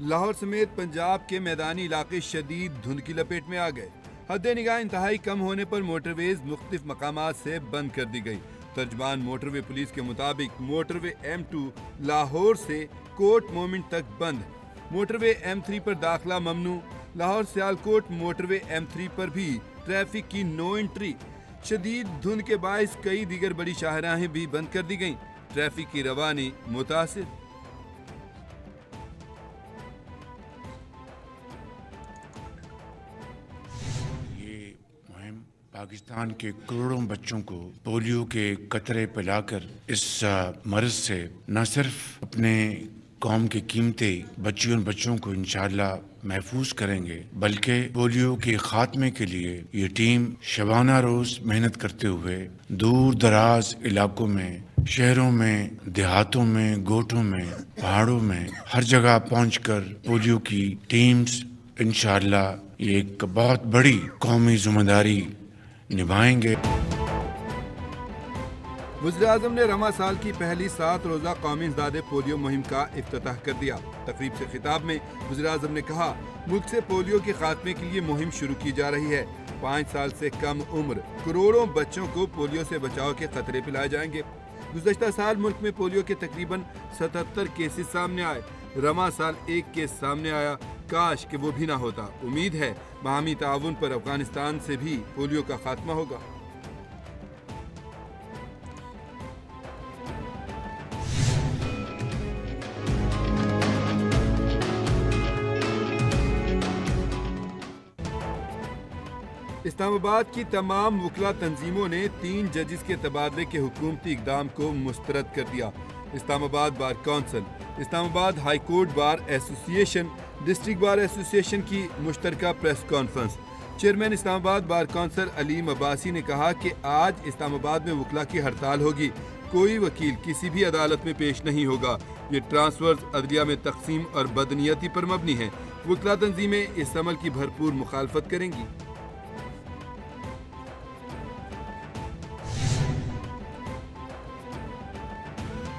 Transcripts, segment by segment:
لاہور سمیت پنجاب کے میدانی علاقے شدید دھند کی لپیٹ میں آ گئے۔ حد نگاہ انتہائی کم ہونے پر موٹر ویز مختلف مقامات سے بند کر دی گئی۔ ترجمان موٹر وے پولیس کے مطابق موٹر وے M2 لاہور سے کوٹ مومنٹ تک بند، موٹر وے M3 پر داخلہ ممنوع، لاہور سیالکوٹ موٹر وے M3 پر بھی ٹریفک کی نو انٹری۔ شدید دھند کے باعث کئی دیگر بڑی شاہراہیں بھی بند کر دی گئیں، ٹریفک کی روانی متاثر۔ پاکستان کے کروڑوں بچوں کو پولیو کے قطرے پلا کر اس مرض سے نہ صرف اپنے قوم کے قیمتی بچوں کو انشاءاللہ محفوظ کریں گے، بلکہ پولیو کے خاتمے کے لیے یہ ٹیم شبانہ روز محنت کرتے ہوئے دور دراز علاقوں میں، شہروں میں، دیہاتوں میں، گوٹھوں میں، پہاڑوں میں ہر جگہ پہنچ کر پولیو کی ٹیمز انشاءاللہ یہ ایک بہت بڑی قومی ذمہ داری نبھائیں گے۔ وزیراعظم نے رواں سال کی پہلی 7 روزہ قومی انسداد پولیو مہم کا افتتاح کر دیا۔ تقریب سے خطاب میں وزیراعظم نے کہا، ملک سے پولیو کے خاتمے کے لیے مہم شروع کی جا رہی ہے۔ 5 سال سے کم عمر کروڑوں بچوں کو پولیو سے بچاؤ کے خطرے پلائے جائیں گے۔ گزشتہ سال ملک میں پولیو کے تقریباً 77 کیسز سامنے آئے، رواں سال 1 کیس سامنے آیا، کاش کہ وہ بھی نہ ہوتا۔ امید ہے باہمی تعاون پر افغانستان سے بھی پولیو کا خاتمہ ہوگا۔ اسلام آباد کی تمام وکلا تنظیموں نے 3 ججز کے تبادلے کے حکومتی اقدام کو مسترد کر دیا۔ اسلام آباد بار کونسل، اسلام آباد ہائی کورٹ بار ایسوسی ایشن، ڈسٹرکٹ بار ایسوسی ایشن کی مشترکہ پریس کانفرنس۔ چیئرمین اسلام آباد بار کونسل علیم عباسی نے کہا کہ آج اسلام آباد میں وکلا کی ہڑتال ہوگی، کوئی وکیل کسی بھی عدالت میں پیش نہیں ہوگا۔ یہ ٹرانسفرز عدلیہ میں تقسیم اور بدنیتی پر مبنی ہیں۔ وکلا تنظیمیں اس عمل کی بھرپور مخالفت کریں گی۔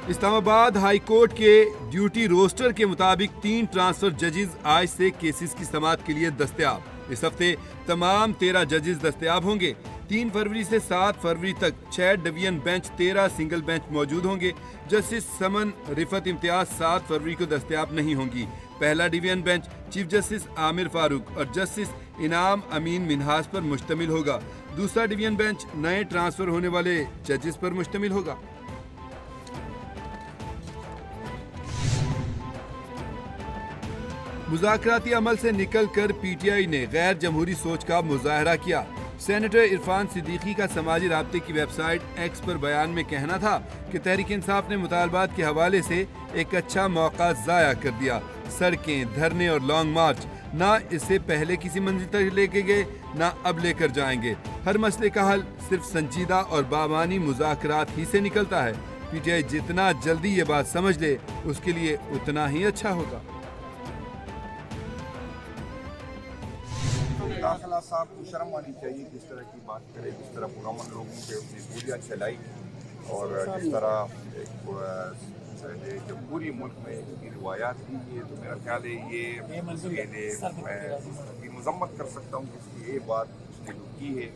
اسلام آباد ہائی کورٹ کے ڈیوٹی روسٹر کے مطابق 3 ٹرانسفر ججز آج سے کیسز کی سماعت کے لیے دستیاب۔ اس ہفتے تمام 13 ججز دستیاب ہوں گے۔ 3 فروری سے 7 فروری تک 6 ڈویژن بینچ، 13 سنگل بینچ موجود ہوں گے۔ جسٹس سمن رفت امتیاز 7 فروری کو دستیاب نہیں ہوں گی۔ پہلا ڈویژن بینچ چیف جسٹس عامر فاروق اور جسٹس انعام امین منہاس پر مشتمل ہوگا۔ دوسرا ڈویژن بینچ نئے ٹرانسفر ہونے والے ججز پر مشتمل ہوگا۔ مذاکراتی عمل سے نکل کر پی ٹی آئی نے غیر جمہوری سوچ کا مظاہرہ کیا۔ سینیٹر عرفان صدیقی کا سماجی رابطے کی ویب سائٹ ایکس پر بیان میں کہنا تھا کہ تحریک انصاف نے مطالبات کے حوالے سے ایک اچھا موقع ضائع کر دیا۔ سڑکیں، دھرنے اور لانگ مارچ نہ اس سے پہلے کسی منزل تک لے کے گئے، نہ اب لے کر جائیں گے۔ ہر مسئلے کا حل صرف سنجیدہ اور بامعنی مذاکرات ہی سے نکلتا ہے۔ پی ٹی آئی جتنا جلدی یہ بات سمجھ لے اس کے لیے اتنا ہی اچھا ہوگا۔ داخلہ صاحب کو شرم آنی چاہیے جس طرح کی بات کرے، جس طرح پرامن لوگوں پہ اپنی گولیاں چلائی، اور جس طرح جو پوری ملک میں کی روایات تھی، یہ تو میرا خیال ہے یہ میں مذمت کر سکتا ہوں کہ اس کی یہ بات اس نے کی ہے۔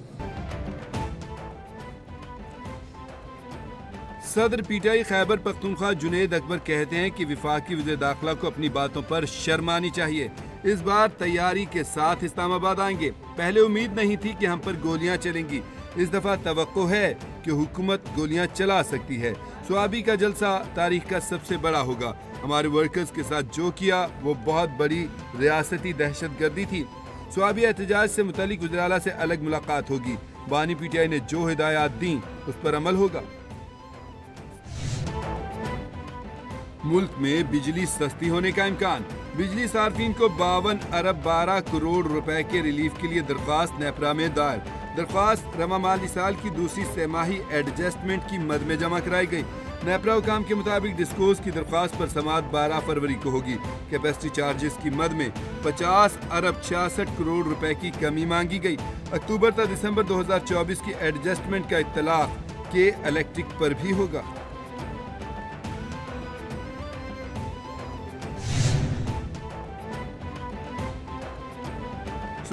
صدر P T I Khyber Pakhtunkhwa Junaid اکبر کہتے ہیں کہ وفاقی وزیر داخلہ کو اپنی باتوں پر شرم آنی چاہیے۔ اس بار تیاری کے ساتھ اسلام آباد آئیں گے۔ پہلے امید نہیں تھی کہ ہم پر گولیاں چلیں گی، اس دفعہ توقع ہے کہ حکومت گولیاں چلا سکتی ہے۔ سوابی کا جلسہ تاریخ کا سب سے بڑا ہوگا۔ ہمارے ورکرز کے ساتھ جو کیا وہ بہت بڑی ریاستی دہشت گردی تھی۔ سوابی احتجاج سے متعلق وزیر اعلیٰ سے الگ ملاقات ہوگی۔ بانی پی ٹی آئی نے جو ہدایات دیں اس پر عمل ہوگا۔ ملک میں بجلی سستی ہونے کا امکان، بجلی صارفین کو 52 ارب 12 کروڑ روپے کے ریلیف کے لیے درخواست نیپرا میں دائر۔ درخواست رواں مالی سال کی دوسری سہ ماہی ایڈجسٹمنٹ کی مد میں جمع کرائی گئی۔ نیپرا حکام کے مطابق ڈسکوز کی درخواست پر سماعت 12 فروری کو ہوگی۔ کیپیسٹی چارجز کی مد میں 50 ارب 66 کروڑ روپے کی کمی مانگی گئی۔ اکتوبر تا دسمبر 2024 کی ایڈجسٹمنٹ کا اطلاق کے الیکٹرک پر بھی ہوگا۔